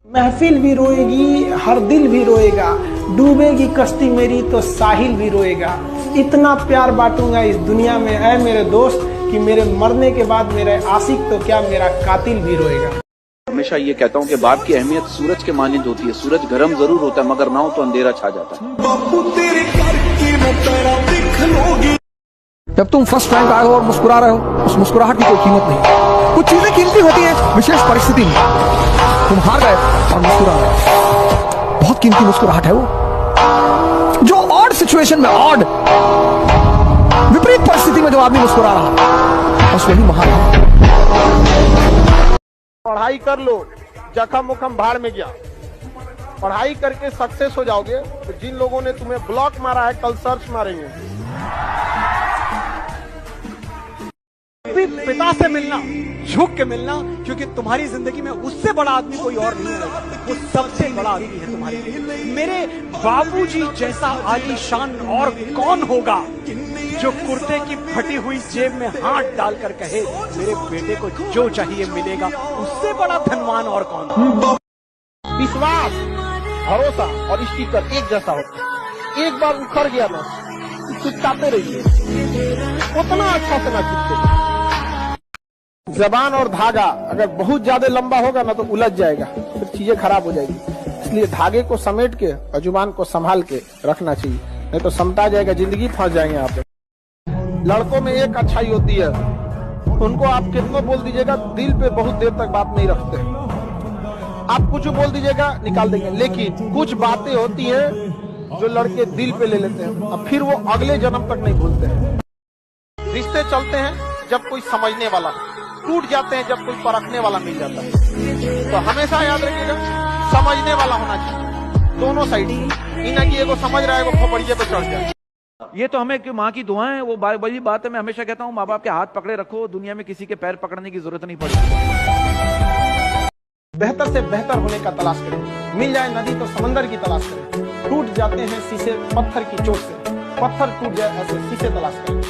महफिल भी रोएगी, हर दिल भी रोएगा, डूबेगी कश्ती मेरी तो साहिल भी रोएगा। इतना प्यार बांटूंगा इस दुनिया में ऐ मेरे दोस्त कि मेरे मरने के बाद मेरे आशिक तो क्या मेरा कातिल भी रोएगा। हमेशा ये कहता हूँ कि बाप की अहमियत सूरज के मानिंद होती है। सूरज गर्म जरूर होता है मगर ना हो तो अंधेरा छा जाता है। जब तुम फर्स्ट टाइम आए हो और मुस्कुरा रहे हो, उस मुस्कुराहट की कोई कीमत नहीं। कुछ चीजें कीमती होती हैं विशेष परिस्थिति में। तुम हार गए और मुस्कुरा रहे, बहुत कीमती मुस्कुराहट है वो। जो ऑड सिचुएशन में, ऑड विपरीत परिस्थिति में जो आदमी मुस्कुरा रहा, बस वही महान है। पढ़ाई कर लो, जखम उखम भाड़ में गया। पढ़ाई करके सक्सेस हो जाओगे तो जिन लोगों ने तुम्हें ब्लॉक मारा है कल सर्च मारेंगे। पिता से मिलना, झुक के मिलना, क्योंकि तुम्हारी जिंदगी में उससे बड़ा आदमी कोई और नहीं है। वो सबसे बड़ा आदमी है तुम्हारे लिए। मेरे बाबूजी जैसा आलीशान और कौन होगा जो कुर्ते की फटी हुई जेब में हाथ डालकर कहे मेरे बेटे को जो चाहिए मिलेगा। उससे बड़ा धनवान और कौन। विश्वास, भरोसा और स्टिकर एक जैसा होता है। एक बार उखड़ गया ना, चिपकाते रहिए, उतना अच्छा से ना चिपके। जबान और धागा अगर बहुत ज्यादा लंबा होगा ना तो उलझ जाएगा, फिर चीजें खराब हो जाएगी। इसलिए धागे को समेट के और जुबान को संभाल के रखना चाहिए, नहीं तो समटा जाएगा, जिंदगी फंस जाएंगे आप। लड़कों में एक अच्छाई होती है, उनको आप कितना बोल दीजिएगा दिल पे बहुत देर तक बात नहीं रखते। आप कुछ बोल दीजिएगा निकाल देंगे, लेकिन कुछ बातें होती हैं जो लड़के दिल पे ले लेते हैं और फिर वो अगले जन्म तक नहीं भूलते हैं। रिश्ते चलते हैं जब कोई समझने वाला, टूट जाते हैं जब कोई परखने वाला मिल जाता है। तो हमेशा याद रखिएगा समझने वाला होना चाहिए दोनों साइड। इना की एगो समझ रहा है वो खोपड़िए पे चढ़ जाए। ये तो हमें माँ की दुआएं हैं, वो बड़ी बात है। मैं हमेशा कहता हूँ माँ बाप के हाथ पकड़े रखो, दुनिया में किसी के पैर पकड़ने की जरूरत नहीं पड़ेगी। बेहतर से बेहतर होने का तलाश करें। मिल जाए नदी तो समंदर की तलाश करें। टूट जाते हैं शीशे पत्थर की चोट से, पत्थर टूट जाए ऐसे शीशे तलाश करें।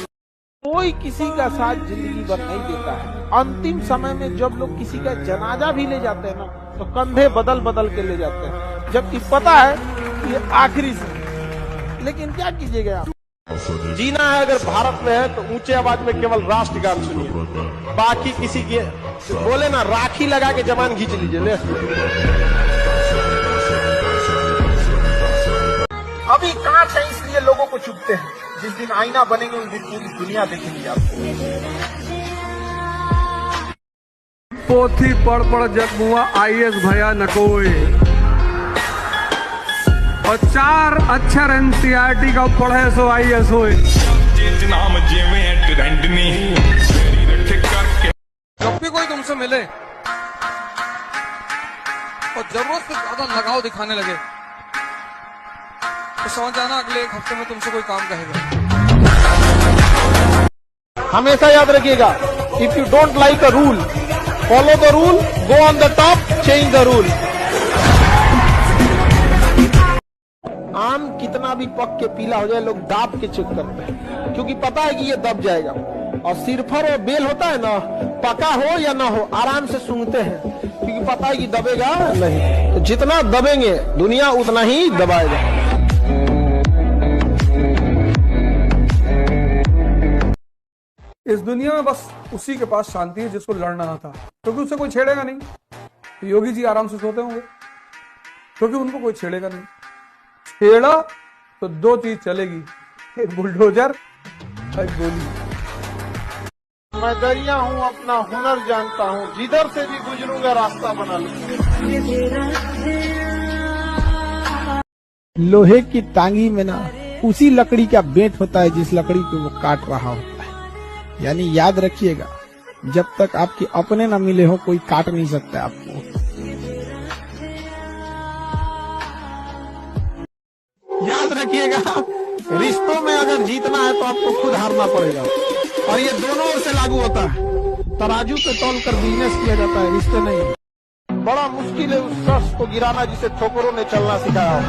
कोई किसी का साथ जिंदगी भर नहीं देता है। अंतिम समय में जब लोग किसी का जनाजा भी ले जाते हैं ना, तो कंधे बदल बदल के ले जाते हैं, जबकि पता है कि ये आखिरी से। लेकिन क्या कीजिएगा आप, जीना है अगर भारत में है तो ऊंचे आवाज में केवल राष्ट्रगान सुनिए। बाकी किसी के बोले ना राखी लगा के जवान खींच लीजिए। ले अभी कांच है इसलिए लोगों को चुभते हैं, जिस दिन आईना बनेंगे उस दिन पूरी दुनिया देखेगी आपको। पोथी पढ़ पढ़ जगमुआ IAS भया न कोई, और 4 अक्षर NCERT का पढ़े सो IAS होए। जब भी कोई तुमसे मिले और जरूरत से ज्यादा लगाव दिखाने लगे तो समझ जाना अगले 1 हफ्ते में तुमसे कोई काम कहेगा। हमेशा याद रखिएगा, if you don't like a rule follow the rule, go on the top, change the rule. आम कितना भी पक के पीला हो जाए लोग दाब के चेक करते हैं, क्योंकि पता है कि ये दब जाएगा। और सिरफर और बेल होता है ना, पका हो या ना हो आराम से सूंघते हैं, क्योंकि पता है कि दबेगा नहीं। तो जितना दबेंगे दुनिया उतना ही दबाएगा। इस दुनिया में बस उसी के पास शांति है जिसको लड़ना आता, क्योंकि उससे कोई छेड़ेगा नहीं। योगी जी आराम से सोते होंगे क्योंकि उनको कोई छेड़ेगा नहीं। छेड़ा तो 2 चीज चलेगी, एक बुलडोजर, एक गोली। मैं दरिया हूँ, अपना हुनर जानता हूँ, जिधर से भी गुजरूंगा रास्ता बना लूंगा। लोहे की टांगी में ना उसी लकड़ी का बेंट होता है जिस लकड़ी को वो काट रहा होता है। यानी याद रखिएगा, जब तक आपके अपने ना मिले हो कोई काट नहीं सकता आपको। याद रखिएगा, रिश्तों में अगर जीतना है तो आपको खुद हारना पड़ेगा, और ये दोनों ओर से लागू होता है। तराजू पे तौल कर बिजनेस किया जाता है, रिश्ते नहीं। बड़ा मुश्किल है उस शख्स को गिराना जिसे ठोकरों ने चलना सिखाया हो।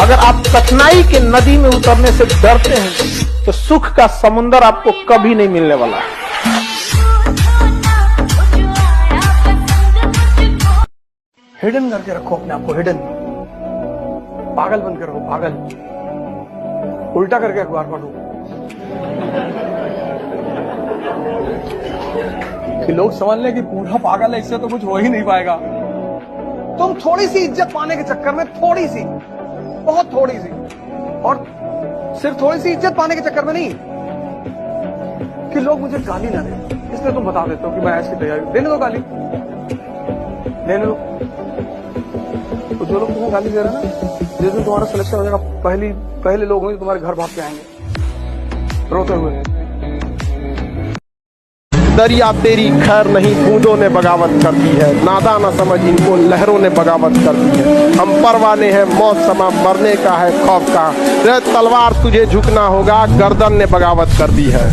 अगर आप कठिनाई के नदी में उतरने से डरते हैं तो सुख का समुंदर आपको कभी नहीं मिलने वाला है। हिडन करके रखो अपने आप को, हिडन। पागल बन के रहो, पागल। उल्टा करके अखबार पढ़ो कि लोग समझ लें कि पूरा पागल है, इससे तो कुछ हो ही नहीं पाएगा। तुम थोड़ी सी इज्जत पाने के चक्कर में, थोड़ी सी, बहुत थोड़ी सी, और सिर्फ थोड़ी सी इज्जत पाने के चक्कर में नहीं कि लोग मुझे गाली ना दें, इसलिए तुम बता देते हो कि मैं ऐसी तैयारी, देने दो गाली, देने दो। तो जो लोग तुम्हें गाली दे रहे हैं ना, जिस दिन तुम्हारा सिलेक्शन हो जाएगा, पहले लोग होंगे तुम्हारे घर भाग के आएंगे रोते हुए। दरिया तेरी खैर नहीं, बूंदों ने बगावत कर दी है, नादा न समझ इनको लहरों ने बगावत कर दी है। हम परवाने हैं मौत समा, मरने का है खौफ का, रे तलवार तुझे झुकना होगा, गर्दन ने बगावत कर दी है।